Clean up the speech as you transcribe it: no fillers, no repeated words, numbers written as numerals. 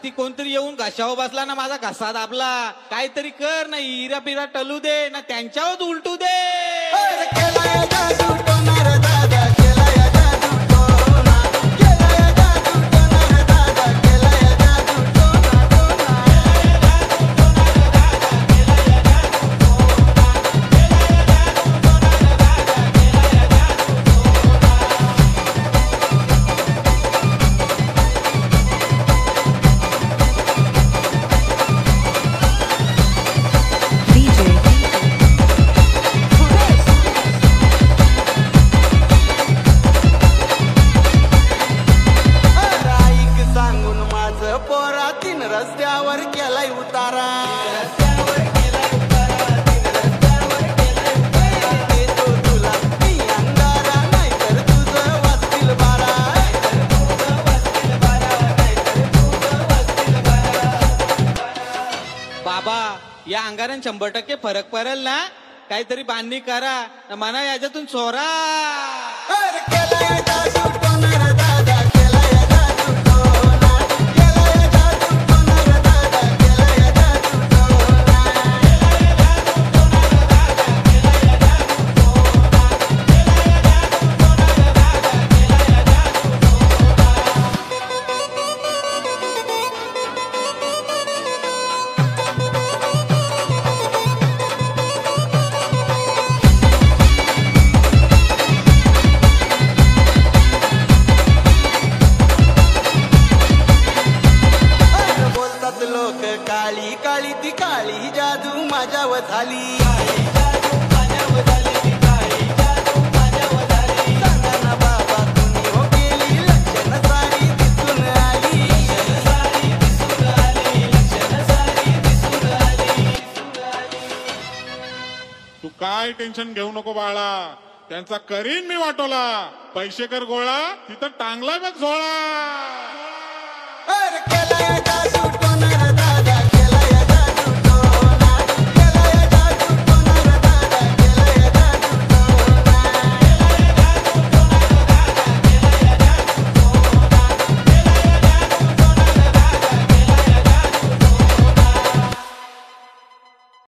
राती कोणतरी येऊन घशावर बसला ना माझा घसा दाबला. काहीतरी कर ना, इरा पिरा टलू दे ना, त्यांच्यावर उलटू दे. रस्त्यावर केलाय उतारा, देतो तुला मी अंगारा, नाहीतर तुझं वाचतील बारा. बाबा या अंगारान 100% फरक पडेल ना. काहीतरी बांधणी करा म्हणा, याच्यातून चोरा. काळी काळी ती काळी जादू माझ्यावर झाली. सांगा ना बाबा तुम्ही हो केली, लक्षण सारी दिसून आली. तू काय टेन्शन घेऊ नको बाळा, त्यांचा करीन मी वाटोला. पैसे कर गोळा, तिथं टांगला बघ झोळा.